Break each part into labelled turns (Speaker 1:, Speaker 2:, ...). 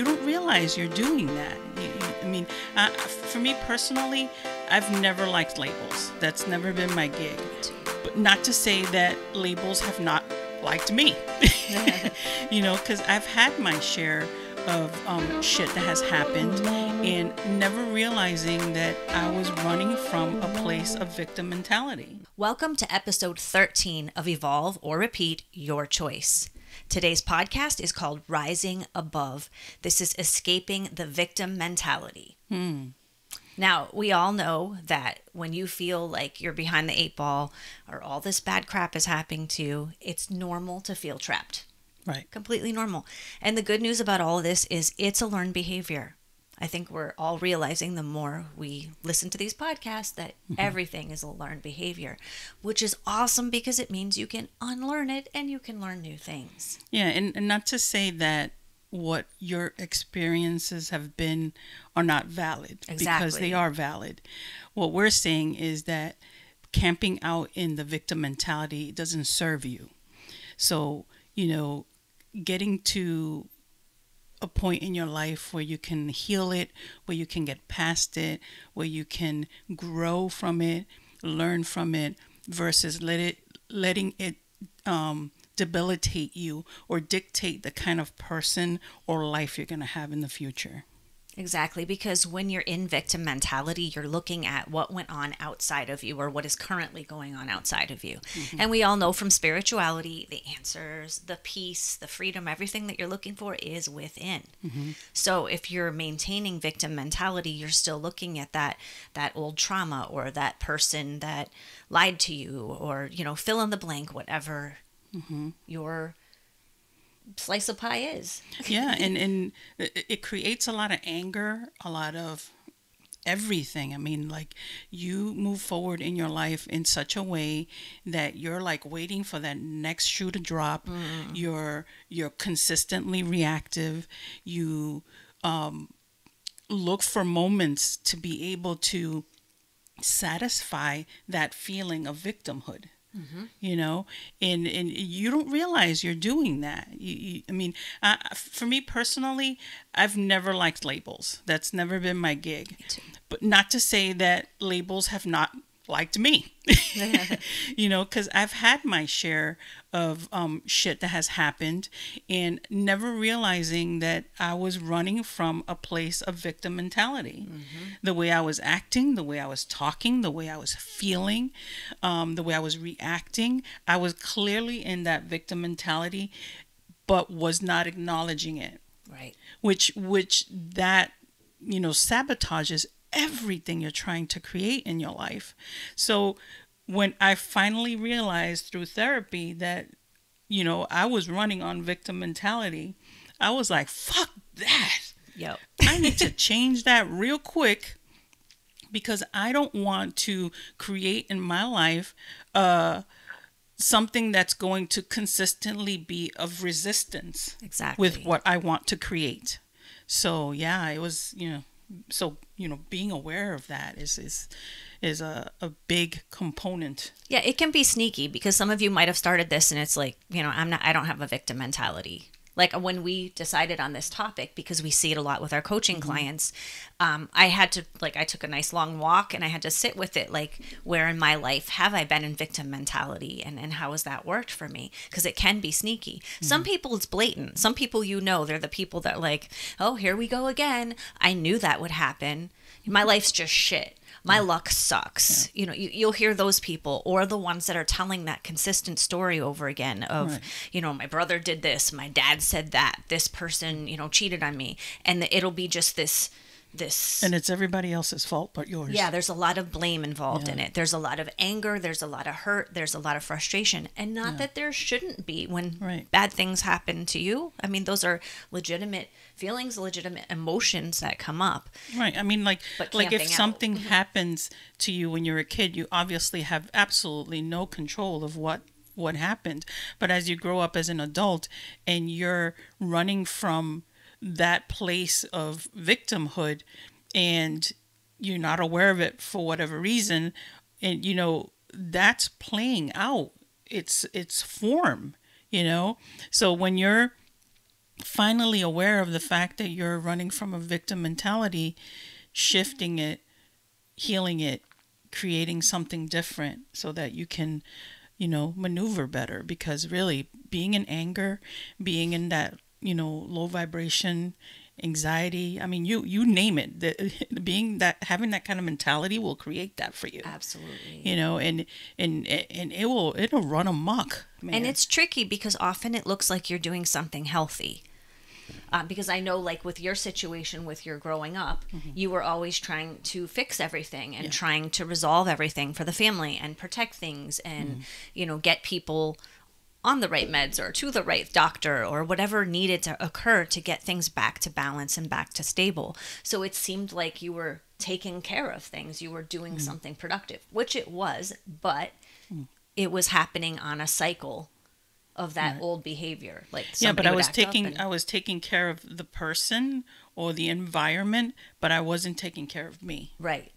Speaker 1: you don't realize you're doing that. I mean, for me personally, I've never liked labels. That's never been my gig. But not to say that labels have not liked me. Because I've had my share of shit that has happened, and never realizing that I was running from a place of victim mentality.
Speaker 2: Welcome to episode 13 of Evolve or Repeat, Your Choice. Today's podcast is called Rising Above. This is escaping the victim mentality. Now, we all know that when you feel like you're behind the eight ball or all this bad crap is happening to you, it's normal to feel trapped.
Speaker 1: Right.
Speaker 2: Completely normal. And the good news about all of this is it's a learned behavior. I think we're all realizing the more we listen to these podcasts that everything is a learned behavior, which is awesome because it means you can unlearn it and you can learn new things.
Speaker 1: Yeah, and not to say that what your experiences have been are not valid.
Speaker 2: Exactly.
Speaker 1: Because they are valid. What we're saying is that camping out in the victim mentality doesn't serve you. So, getting to a point in your life where you can heal it, where you can get past it, where you can grow from it, learn from it, versus letting it debilitate you or dictate the kind of person or life you're going to have in the future.
Speaker 2: Exactly, because when you're in victim mentality, you're looking at what went on outside of you or what is currently going on outside of you. And we all know from spirituality, the answers, the peace, the freedom, everything that you're looking for is within. So if you're maintaining victim mentality, you're still looking at that old trauma or that person that lied to you or, fill in the blank, whatever your slice of pie is.
Speaker 1: Yeah, and it creates a lot of anger, a lot of everything. I mean, like, you move forward in your life in such a way that you're like waiting for that next shoe to drop. You're consistently reactive. You look for moments to be able to satisfy that feeling of victimhood. And you don't realize you're doing that. For me personally, I've never liked labels. That's never been my gig.
Speaker 2: Me too.
Speaker 1: But not to say that labels have not liked me, because I've had my share of shit that has happened, and never realizing that I was running from a place of victim mentality. The way I was acting, the way I was talking, the way I was feeling, the way I was reacting, I was clearly in that victim mentality, but was not acknowledging it.
Speaker 2: Right.
Speaker 1: Which that sabotages everything you're trying to create in your life. So when I finally realized through therapy that, I was running on victim mentality, I was like, fuck that.
Speaker 2: Yep.
Speaker 1: I need to change that real quick, because I don't want to create in my life something that's going to consistently be of resistance.
Speaker 2: Exactly.
Speaker 1: With what I want to create. So yeah, it was, being aware of that is a big component.
Speaker 2: Yeah, it can be sneaky because some of you might have started this and it's like, I don't have a victim mentality. Like when we decided on this topic, because we see it a lot with our coaching clients, I took a nice long walk and I had to sit with it. Like, where in my life have I been in victim mentality, and how has that worked for me? Because it can be sneaky. Some people it's blatant. Some people, they're the people that like, oh, here we go again. I knew that would happen. My life's just shit. My luck sucks.
Speaker 1: Yeah.
Speaker 2: You'll hear those people, or the ones that are telling that consistent story over again of, my brother did this, my dad said that, this person, cheated on me. And it'll be just this.
Speaker 1: And it's everybody else's fault but yours. Yeah,
Speaker 2: there's a lot of blame involved in it. There's a lot of anger. There's a lot of hurt. There's a lot of frustration. And not that there shouldn't be when bad things happen to you. I mean, those are legitimate feelings, legitimate emotions that come up.
Speaker 1: Right. I mean, like if something happens to you when you're a kid, you obviously have absolutely no control of what happened. But as you grow up as an adult and you're running from that place of victimhood and you're not aware of it for whatever reason, and that's playing out its form, so when you're finally aware of the fact that you're running from a victim mentality, shifting it, healing it, creating something different so that you can, maneuver better. Because really, being in anger, being in that, low vibration, anxiety, I mean, you name it, being that, having that kind of mentality will create that for you.
Speaker 2: Absolutely.
Speaker 1: And it'll run amok, man.
Speaker 2: And it's tricky because often it looks like you're doing something healthy. Because I know, like with your situation with your growing up, you were always trying to fix everything and trying to resolve everything for the family and protect things and, get people on the right meds or to the right doctor or whatever needed to occur to get things back to balance and back to stable. So it seemed like you were taking care of things. You were doing something productive, which it was, but it was happening on a cycle of that old behavior. Like
Speaker 1: but I was
Speaker 2: I
Speaker 1: taking care of the person or the environment, but I wasn't taking care of me.
Speaker 2: Right.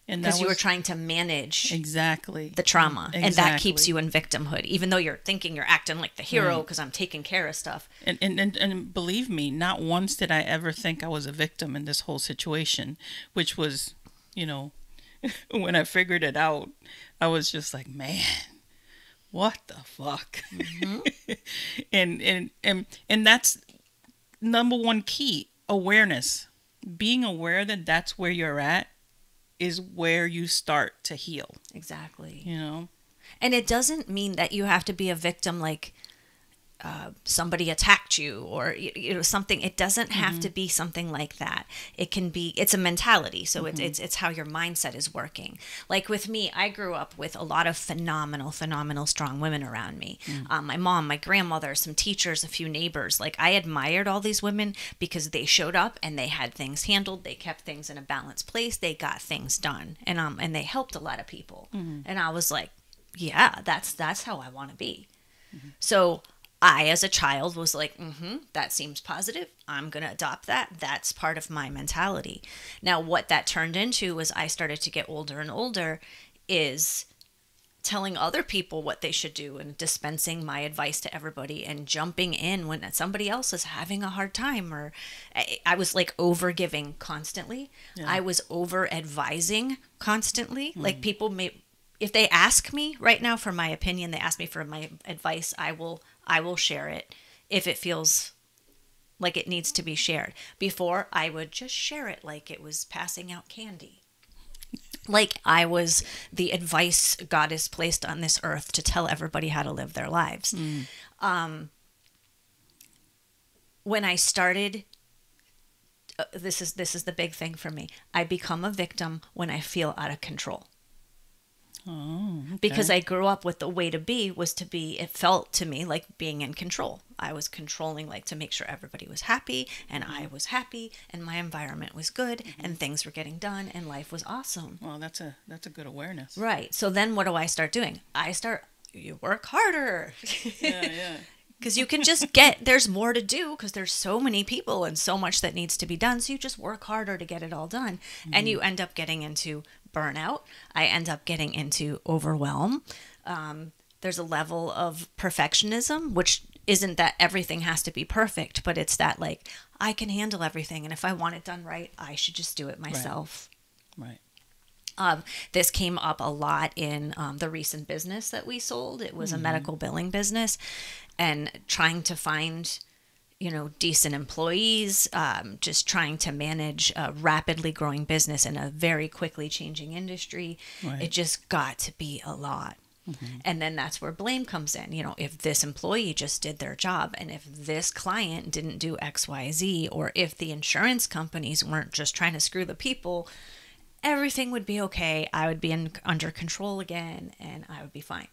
Speaker 1: And
Speaker 2: because you were trying to manage
Speaker 1: exactly
Speaker 2: the trauma.
Speaker 1: Exactly.
Speaker 2: And that keeps you in victimhood, even though you're thinking you're acting like the hero because I'm taking care of stuff.
Speaker 1: And believe me, not once did I ever think I was a victim in this whole situation, which was, when I figured it out, I was just like, man, what the fuck? And that's number one key, awareness. Being aware that that's where you're at is where you start to heal.
Speaker 2: Exactly.
Speaker 1: And
Speaker 2: it doesn't mean that you have to be a victim like somebody attacked you or something. It doesn't have to be something like that. It can be, it's a mentality. So it's how your mindset is working. Like with me, I grew up with a lot of phenomenal strong women around me. My mom, my grandmother, some teachers, a few neighbors. Like I admired all these women because they showed up and they had things handled. They kept things in a balanced place. They got things done, and they helped a lot of people. And I was like, yeah, that's how I want to be. So I, as a child, was like, that seems positive. I'm going to adopt that. That's part of my mentality. Now, what that turned into as I started to get older and older is telling other people what they should do and dispensing my advice to everybody and jumping in when somebody else is having a hard time. Or I was like over giving constantly. Yeah. I was over advising constantly. Like people may, if they ask me right now for my opinion, they ask me for my advice, I will share it if it feels like it needs to be shared. Before, I would just share it like it was passing out candy. Like I was the advice God has placed on this earth to tell everybody how to live their lives. When I started, this is the big thing for me. I become a victim when I feel out of control.
Speaker 1: Oh, okay.
Speaker 2: Because I grew up with the way to be was to be, it felt to me like being in control. I was controlling, like to make sure everybody was happy and I was happy and my environment was good and things were getting done and life was awesome.
Speaker 1: Well, that's a good awareness.
Speaker 2: Right. So then what do I start doing? You work harder.
Speaker 1: Yeah.
Speaker 2: Because you can just there's more to do because there's so many people and so much that needs to be done. So you just work harder to get it all done. And you end up getting into burnout. I end up getting into overwhelm. There's a level of perfectionism, which isn't that everything has to be perfect, but it's that like, I can handle everything. And if I want it done right, I should just do it myself.
Speaker 1: Right.
Speaker 2: This came up a lot in the recent business that we sold. It was a medical billing business, and trying to find, decent employees, just trying to manage a rapidly growing business in a very quickly changing industry. Right. It just got to be a lot. And then that's where blame comes in. If this employee just did their job and if this client didn't do X, Y, Z, or if the insurance companies weren't just trying to screw the people, everything would be okay. I would be under control again and I would be fine.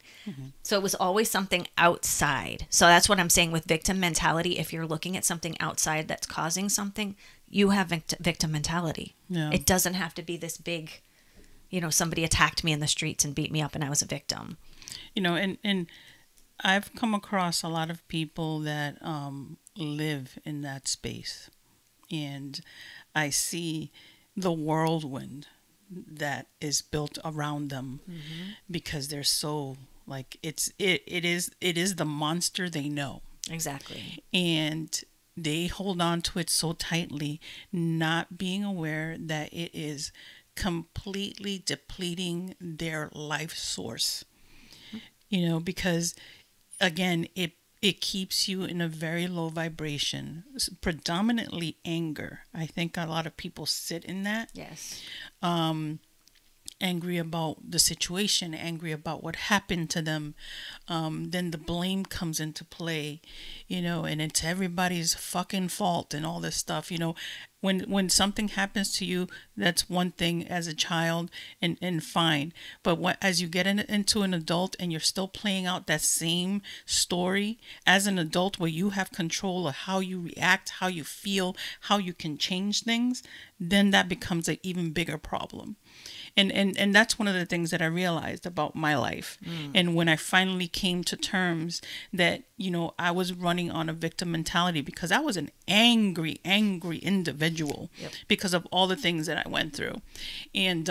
Speaker 2: So it was always something outside. So that's what I'm saying with victim mentality. If you're looking at something outside that's causing something, you have victim mentality. Yeah. It doesn't have to be this big, somebody attacked me in the streets and beat me up and I was a victim.
Speaker 1: And I've come across a lot of people that live in that space. And I see the whirlwind that is built around them because they're so like it is the monster they know.
Speaker 2: Exactly.
Speaker 1: And they hold on to it so tightly, not being aware that it is completely depleting their life source. Because again, it keeps you in a very low vibration, predominantly anger. I think a lot of people sit in that.
Speaker 2: Yes.
Speaker 1: Angry about the situation, angry about what happened to them. Then the blame comes into play, and it's everybody's fucking fault and all this stuff. When something happens to you, that's one thing as a child, and fine. But as you get into an adult and you're still playing out that same story as an adult, where you have control of how you react, how you feel, how you can change things, then that becomes an even bigger problem. And that's one of the things that I realized about my life. And when I finally came to terms that, I was running on a victim mentality, because I was an angry individual.
Speaker 2: Yep.
Speaker 1: Because of all the things that I went through. And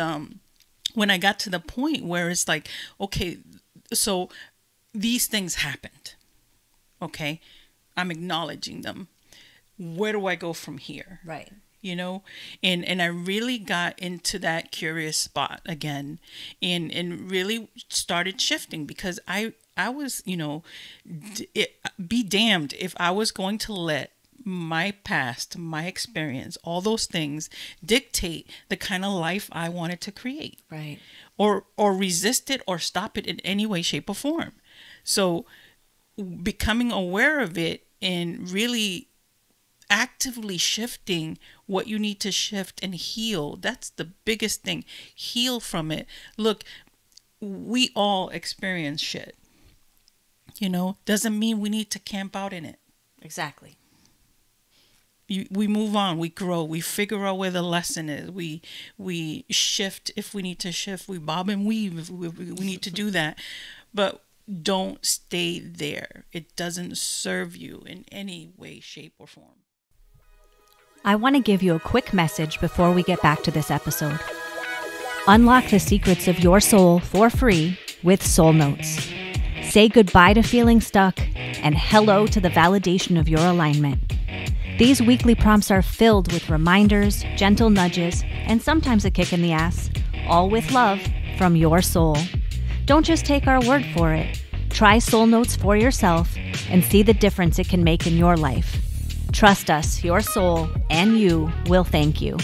Speaker 1: when I got to the point where it's like, okay, so these things happened. Okay, I'm acknowledging them. Where do I go from here?
Speaker 2: Right.
Speaker 1: And I really got into that curious spot again, and really started shifting, because I was, be damned if I was going to let my past, my experience, all those things dictate the kind of life I wanted to create.
Speaker 2: Right.
Speaker 1: Or resist it or stop it in any way, shape, or form. So becoming aware of it and really actively shifting what you need to shift and heal. That's the biggest thing. Heal from it. Look, we all experience shit. Doesn't mean we need to camp out in it.
Speaker 2: Exactly.
Speaker 1: We move on, we grow, we figure out where the lesson is. We shift if we need to shift. We bob and weave if we need to do that. But don't stay there. It doesn't serve you in any way, shape, or form.
Speaker 3: I want to give you a quick message before we get back to this episode. Unlock the secrets of your soul for free with Soul Notes. Say goodbye to feeling stuck and hello to the validation of your alignment. These weekly prompts are filled with reminders, gentle nudges, and sometimes a kick in the ass, all with love from your soul. Don't just take our word for it. Try Soul Notes for yourself and see the difference it can make in your life. Trust us, your soul and you will thank you.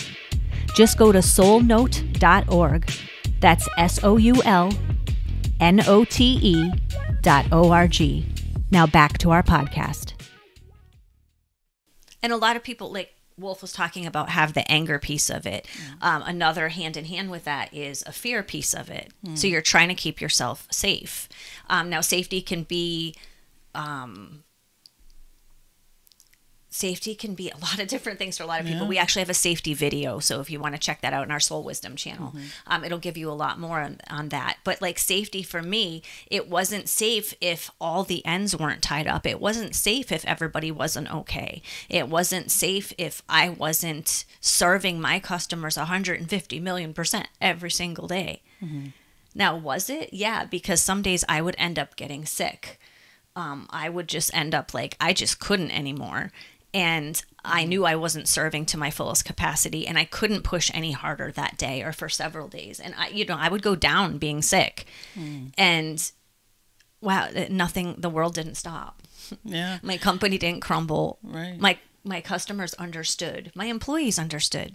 Speaker 3: Just go to soulnote.org. That's SOULNOTE.org. Now back to our podcast.
Speaker 2: And a lot of people, like Wolf was talking about, have the anger piece of it. Another hand in hand with that is a fear piece of it. So you're trying to keep yourself safe. Now, safety can be a lot of different things for a lot of people.
Speaker 1: Yeah.
Speaker 2: We actually have a safety video. So if you want to check that out in our Soul Wisdom channel, it'll give you a lot more on that. But like safety for me, it wasn't safe if all the ends weren't tied up. It wasn't safe if everybody wasn't okay. It wasn't safe if I wasn't serving my customers 150 million% every single day. Now, was it? Yeah, because some days I would end up getting sick. I would just end up like, I just couldn't anymore. And I knew I wasn't serving to my fullest capacity, and I couldn't push any harder that day or for several days. And I would go down being sick, and wow, the world didn't stop.
Speaker 1: Yeah.
Speaker 2: My company didn't crumble.
Speaker 1: Right.
Speaker 2: My customers understood. My employees understood.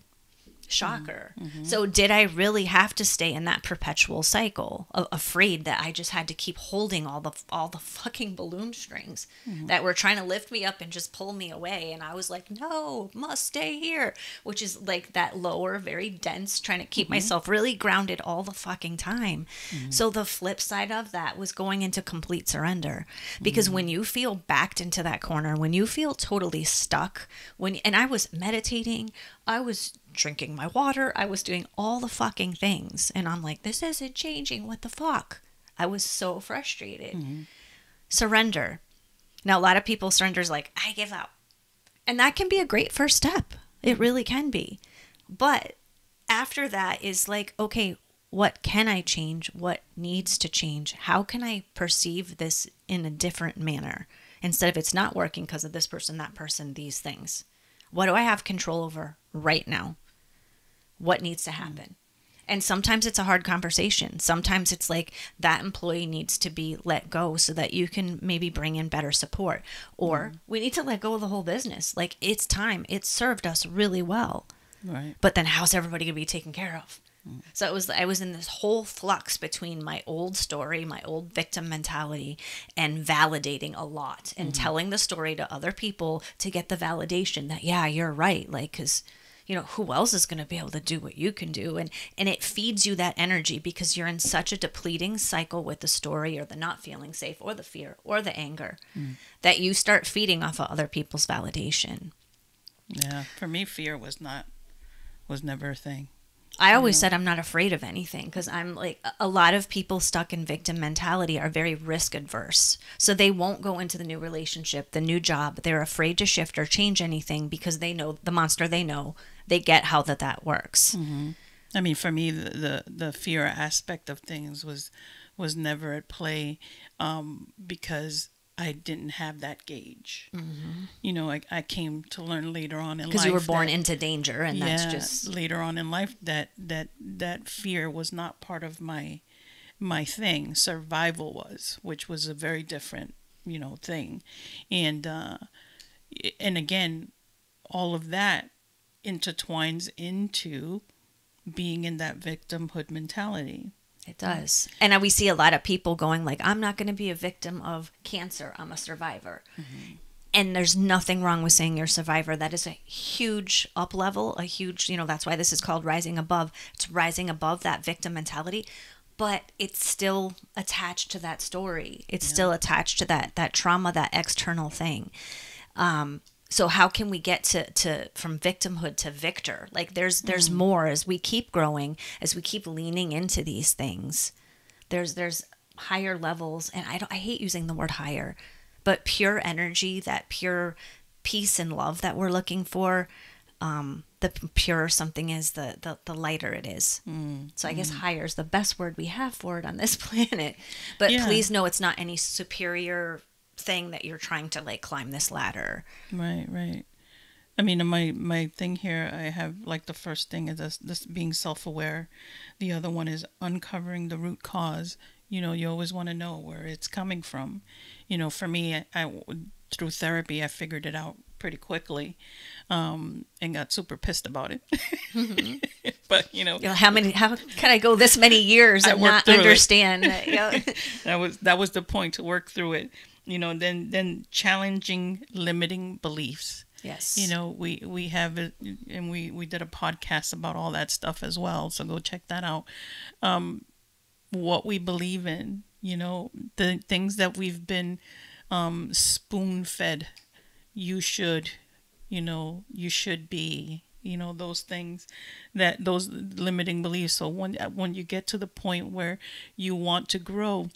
Speaker 2: Shocker. So did I really have to stay in that perpetual cycle of afraid that I just had to keep holding all the fucking balloon strings that were trying to lift me up and just pull me away? And I was like, no, must stay here, which is like that lower, very dense, trying to keep myself really grounded all the fucking time. So the flip side of that was going into complete surrender, because when you feel backed into that corner, when you feel totally stuck, and I was meditating, I was drinking my water, I was doing all the fucking things, and I'm like, this isn't changing, what the fuck? I was so frustrated. Surrender. Now, a lot of people, surrender is like, I give up, and that can be a great first step. It really can be. But after that is like, okay, what can I change? What needs to change? How can I perceive this in a different manner? instead of it's not working because of this person, that person, these things. What do I have control over right now? What needs to happen? And sometimes it's a hard conversation. Sometimes it's like that employee needs to be let go so that you can maybe bring in better support. Or we need to let go of the whole business. Like, it's time. It served us really well.
Speaker 1: Right.
Speaker 2: But then how's everybody going to be taken care of? So I was in this whole flux between my old story, my old victim mentality, and validating a lot and telling the story to other people to get the validation that, yeah, you're right. Like, because, you know, who else is going to be able to do what you can do? And it feeds you that energy because you're in such a depleting cycle with the story or the not feeling safe or the fear or the anger that you start feeding off of other people's validation.
Speaker 1: Yeah. For me, fear was never a thing.
Speaker 2: I always said I'm not afraid of anything because I'm like, a lot of people stuck in victim mentality are very risk adverse. So they won't go into the new relationship, the new job. They're afraid to shift or change anything because they know the monster they know. They get how that works.
Speaker 1: Mm-hmm. I mean, for me, the fear aspect of things was never at play because I didn't have that gauge. You know, I came to learn later on in life.
Speaker 2: Because you were born into danger, and that's
Speaker 1: yeah,
Speaker 2: just...
Speaker 1: later on in life that fear was not part of my thing. Survival was, which was a very different, you know, thing. And again, all of that intertwines into being in that victimhood mentality.
Speaker 2: It does. And we see a lot of people going like, I'm not going to be a victim of cancer. I'm a survivor. And there's nothing wrong with saying you're a survivor. That is a huge up level, a huge, you know, that's why this is called rising above. It's rising above that victim mentality, but it's still attached to that story. It's still attached to that trauma, that external thing. So how can we get to from victimhood to victor? Like there's more as we keep growing, as we keep leaning into these things. There's higher levels, and I hate using the word higher, but pure energy, that pure peace and love that we're looking for. The purer something is, the lighter it is. So I guess higher is the best word we have for it on this planet. But please know it's not any superior thing that you're trying to like climb this ladder.
Speaker 1: Right. I mean, my thing here, I have like the first thing is this being self-aware. The other one is uncovering the root cause. You know, you always want to know where it's coming from. You know, for me, I through therapy, I figured it out pretty quickly, and got super pissed about it. But you know,
Speaker 2: how can I go this many years and not understand that? You know?
Speaker 1: that was the point, to work through it. You know, then challenging limiting beliefs.
Speaker 2: Yes.
Speaker 1: You know, we have it, and we did a podcast about all that stuff as well. So go check that out. What we believe in, you know, the things that we've been spoon fed. You should, you know, you should be, you know, those things, that those limiting beliefs. So when you get to the point where you want to grow,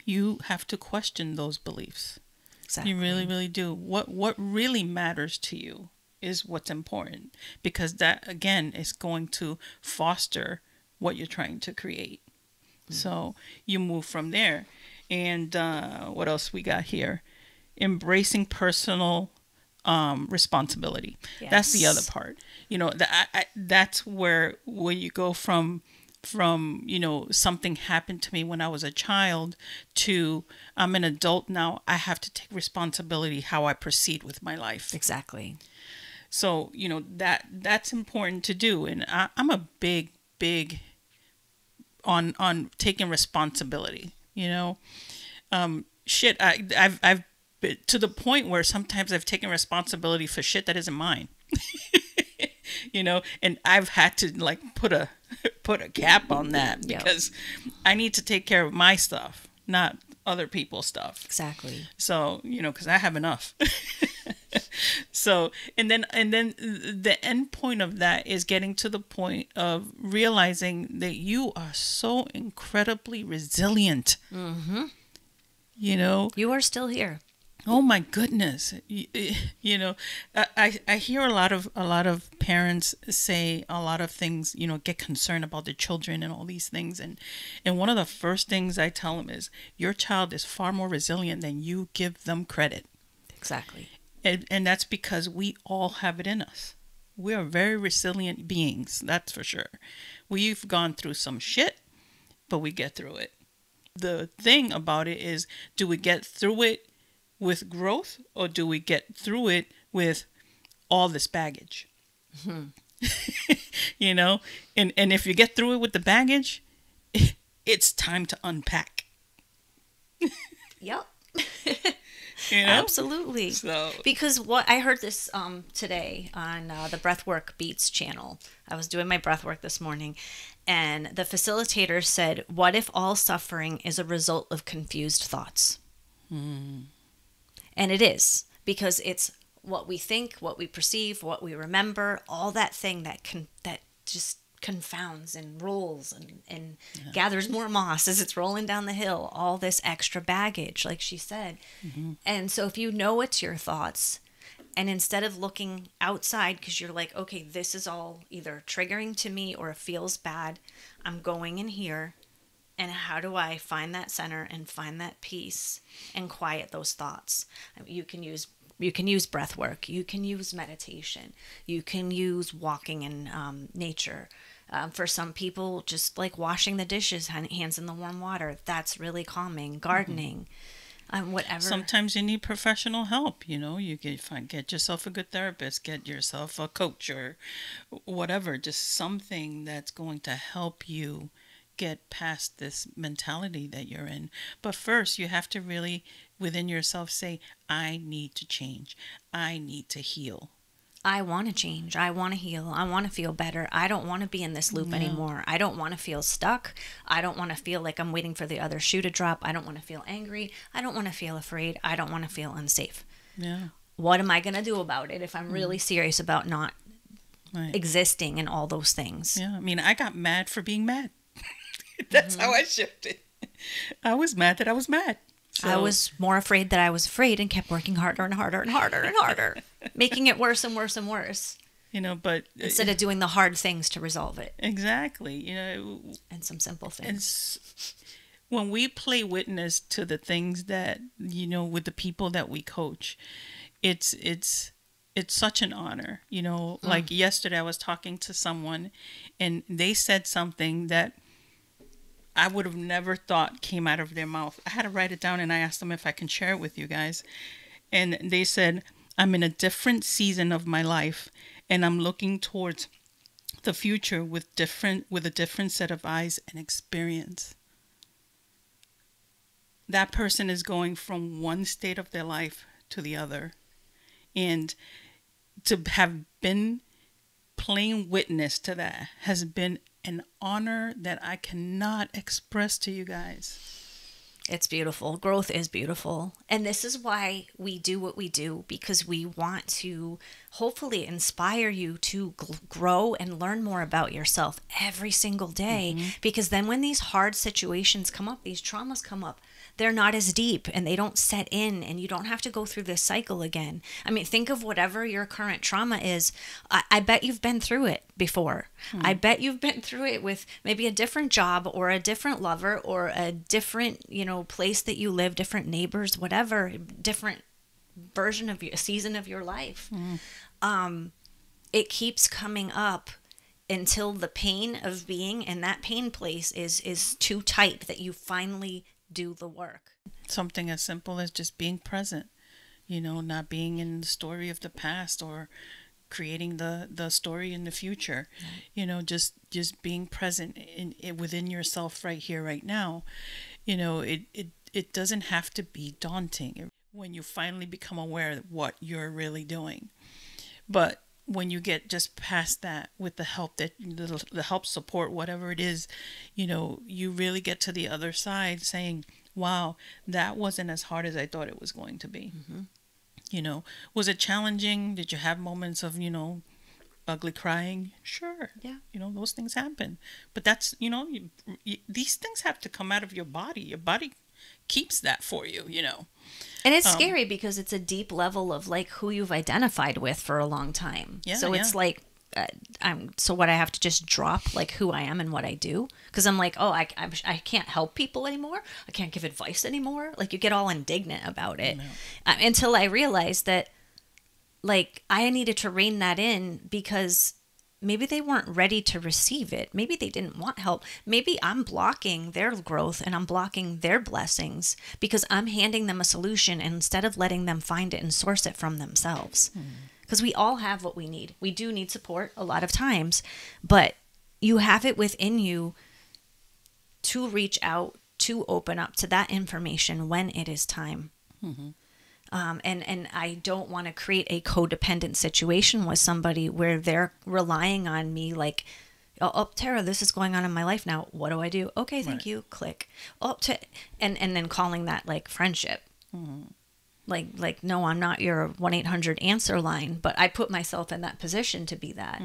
Speaker 1: you have to question those beliefs. Exactly. You really, really do. What really matters to you is what's important, because that, again, is going to foster what you're trying to create. So you move from there. And what else we got here? Embracing personal responsibility. Yes. That's the other part. You know, that's where you go from, you know, something happened to me when I was a child to I'm an adult now. I have to take responsibility how I proceed with my life.
Speaker 2: Exactly.
Speaker 1: So, you know, that's important to do. And I'm a big on taking responsibility, you know. I've been to the point where sometimes I've taken responsibility for shit that isn't mine. You know, and I've had to like put a cap on that, because I need to take care of my stuff, not other people's stuff.
Speaker 2: Exactly.
Speaker 1: So, you know, because I have enough. So, and then the end point of that is getting to the point of realizing that you are so incredibly resilient. You know,
Speaker 2: you are still here.
Speaker 1: Oh my goodness. You know, I hear a lot of parents say a lot of things, you know, get concerned about their children and all these things. And one of the first things I tell them is your child is far more resilient than you give them credit.
Speaker 2: Exactly.
Speaker 1: And that's because we all have it in us. We are very resilient beings, that's for sure. We've gone through some shit, but we get through it. The thing about it is, do we get through it with growth, or do we get through it with all this baggage? You know? And if you get through it with the baggage, it's time to unpack.
Speaker 2: Yep.
Speaker 1: You know?
Speaker 2: Absolutely.
Speaker 1: So,
Speaker 2: Because what I heard this today on the Breathwork Beats channel. I was doing my breathwork this morning, and the facilitator said, "What if all suffering is a result of confused thoughts?" And it is, because it's what we think, what we perceive, what we remember, all that thing that just confounds and rolls and gathers more moss as it's rolling down the hill, all this extra baggage, like she said. And so if you know it's your thoughts, and instead of looking outside, because you're like, okay, this is all either triggering to me or it feels bad, I'm going in here, and how do I find that center and find that peace and quiet those thoughts? You can use breath work, you can use meditation, you can use walking in nature. For some people, just like washing the dishes, hands in the warm water, that's really calming. Gardening, whatever.
Speaker 1: sometimes you need professional help. You know, you get yourself a good therapist, get yourself a coach or whatever, just something that's going to help you get past this mentality that you're in. But first, you have to really within yourself say, I need to change. I need to heal.
Speaker 2: I want to change. I want to heal. I want to feel better. I don't want to be in this loop anymore. I don't want to feel stuck. I don't want to feel like I'm waiting for the other shoe to drop. I don't want to feel angry. I don't want to feel afraid. I don't want to feel unsafe.
Speaker 1: Yeah.
Speaker 2: What am I going to do about it if I'm really serious about not
Speaker 1: Right.
Speaker 2: existing in all those things?
Speaker 1: Yeah. I mean, I got mad for being mad. That's how I shifted. I was mad that I was mad.
Speaker 2: I was more afraid that I was afraid and kept working harder and harder and harder and harder, making it worse and worse and worse.
Speaker 1: You know, but
Speaker 2: Instead of doing the hard things to resolve it.
Speaker 1: exactly, you know,
Speaker 2: And some simple things.
Speaker 1: when we play witness to the things that, you know, with the people that we coach, it's such an honor, you know. Like yesterday I was talking to someone and they said something that I would have never thought came out of their mouth. I had to write it down and I asked them if I can share it with you guys. And they said, I'm in a different season of my life and I'm looking towards the future with a different set of eyes and experience. That person is going from one state of their life to the other. And to have been playing witness to that has been an honor that I cannot express to you guys.
Speaker 2: It's beautiful. Growth is beautiful. And this is why we do what we do, because we want to hopefully inspire you to grow and learn more about yourself every single day. Because then when these hard situations come up, these traumas come up, they're not as deep and they don't set in and you don't have to go through this cycle again. I mean, think of whatever your current trauma is. I bet you've been through it before. I bet you've been through it with maybe a different job or a different lover or a different, you know, place that you live, different neighbors, whatever, different version of your season of your life. It keeps coming up until the pain of being in that pain place is too tight that you finally do the work.
Speaker 1: Something as simple as just being present, you know, not being in the story of the past or creating the story in the future. You know, just being present within yourself right here, right now. You know, it doesn't have to be daunting when you finally become aware of what you're really doing. But when you get just past that with the help the help support, whatever it is, you know, you really get to the other side saying, wow, that wasn't as hard as I thought it was going to be. You know, was it challenging? Did you have moments of, you know, ugly crying? Sure.
Speaker 2: Yeah.
Speaker 1: You know, those things happen. But that's, you know, these things have to come out of your body. Your body keeps that for you, you know.
Speaker 2: And it's scary because it's a deep level of like who you've identified with for a long time.
Speaker 1: Yeah,
Speaker 2: so it's like so what, I have to just drop like who I am and what I do, because I'm like, oh, I can't help people anymore, I can't give advice anymore. Like, you get all indignant about it.
Speaker 1: No.
Speaker 2: Until I realized that, like, I needed to rein that in, because maybe they weren't ready to receive it. Maybe they didn't want help. Maybe I'm blocking their growth and I'm blocking their blessings because I'm handing them a solution instead of letting them find it and source it from themselves. Because we all have what we need. We do need support a lot of times, but you have it within you to reach out, to open up to that information when it is time. And I don't want to create a codependent situation with somebody where they're relying on me, like, oh, Tara, this is going on in my life now. What do I do? Okay, thank you. Click. And then calling that like friendship. Like, no, I'm not your 1-800 answer line, but I put myself in that position to be that.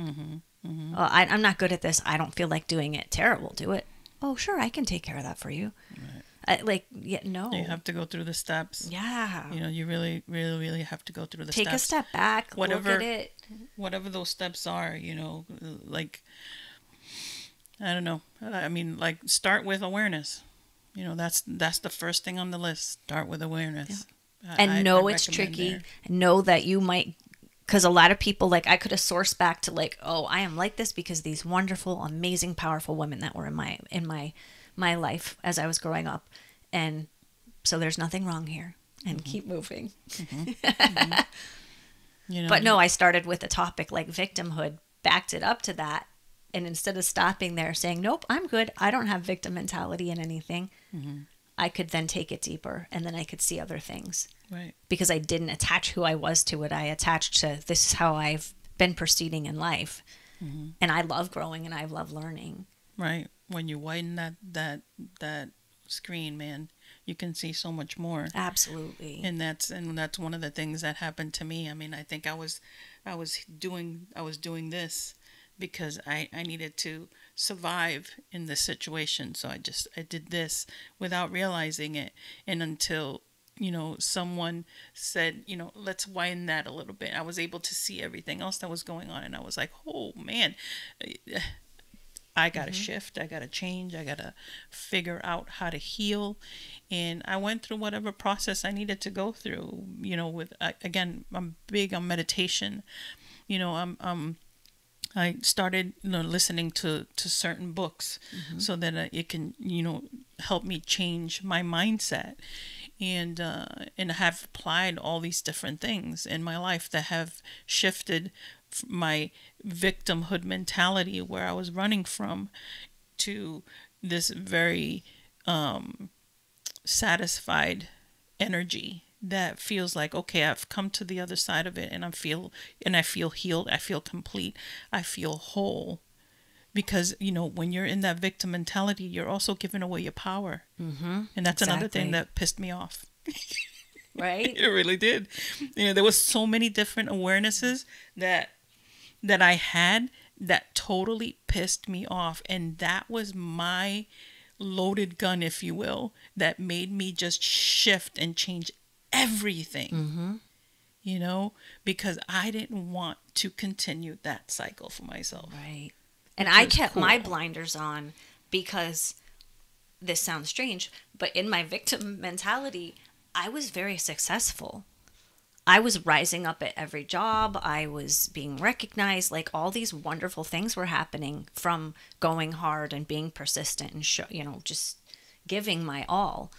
Speaker 2: I'm not good at this. I don't feel like doing it. Tara will do it. Oh, sure, I can take care of that for you. No.
Speaker 1: You have to go through the steps.
Speaker 2: Yeah.
Speaker 1: You really, really, really have to go through the
Speaker 2: Take
Speaker 1: steps.
Speaker 2: a step back,
Speaker 1: Whatever,
Speaker 2: look at it.
Speaker 1: Whatever those steps are, like, I don't know. I mean, like, start with awareness. That's the first thing on the list. Start with awareness.
Speaker 2: Yeah. And know it's tricky. There. Know that you might, because a lot of people, like, I could have sourced back to like, oh, I am like this because these wonderful, amazing, powerful women that were in my life as I was growing up. And so there's nothing wrong here, and keep moving. But no, I started with a topic like victimhood, backed it up to that. And instead of stopping there saying, nope, I'm good, I don't have victim mentality in anything, I could then take it deeper, and then I could see other things.
Speaker 1: Right.
Speaker 2: Because I didn't attach who I was to it. I attached to, this is how I've been proceeding in life. And I love growing and I love learning.
Speaker 1: Right. When you widen that screen, man, you can see so much more.
Speaker 2: Absolutely.
Speaker 1: And that's one of the things that happened to me. I mean, I think I was doing this because I needed to survive in this situation. So I did this without realizing it. And until, someone said, let's widen that a little bit, I was able to see everything else that was going on. And I was like, oh man, I got to shift. I got to change. I got to figure out how to heal. And I went through whatever process I needed to go through, again, I'm big on meditation. I started listening to certain books so that it can, help me change my mindset. And have applied all these different things in my life that have shifted my victimhood mentality, where I was running from, to this very satisfied energy that feels like, okay, I've come to the other side of it, and I feel healed, I feel complete, I feel whole. Because when you're in that victim mentality, you're also giving away your power, and that's another thing that pissed me off.
Speaker 2: Right?
Speaker 1: It really did. There was so many different awarenesses that I had that totally pissed me off. And that was my loaded gun, if you will, that made me just shift and change everything, because I didn't want to continue that cycle for myself.
Speaker 2: Right. And I kept my blinders on because, this sounds strange, but in my victim mentality, I was very successful. I was rising up at every job. I was being recognized. Like, all these wonderful things were happening from going hard and being persistent and just giving my all.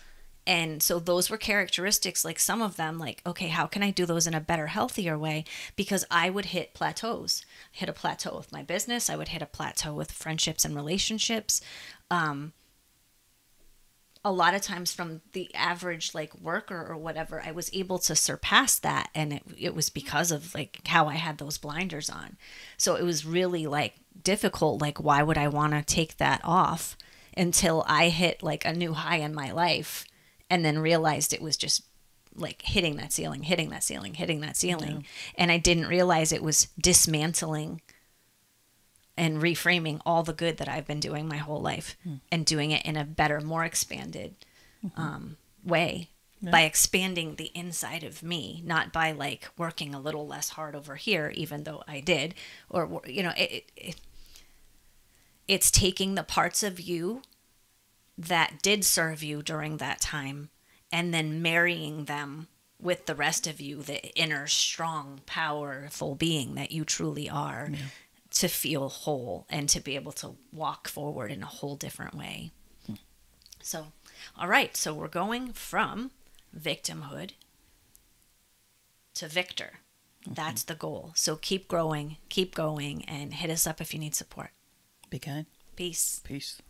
Speaker 2: And so those were characteristics, like some of them, like, okay, how can I do those in a better, healthier way? Because I would hit plateaus. Hit a plateau with my business. I would hit a plateau with friendships and relationships. A lot of times from the average like worker or whatever, I was able to surpass that. And it was because of like how I had those blinders on. So it was really like difficult. Like, why would I want to take that off until I hit like a new high in my life, and then realized it was just like hitting that ceiling. Yeah. And I didn't realize it was dismantling and reframing all the good that I've been doing my whole life, and doing it in a better, more expanded way. by expanding the inside of me, not by like working a little less hard over here, even though I did, or, you know, it's taking the parts of you that did serve you during that time and then marrying them with the rest of you, the inner, strong, powerful being that you truly are, to feel whole and to be able to walk forward in a whole different way. So, all right. So we're going from victimhood to victor. That's the goal. So keep growing, keep going, and hit us up if you need support.
Speaker 1: Be kind.
Speaker 2: Peace.
Speaker 1: Peace.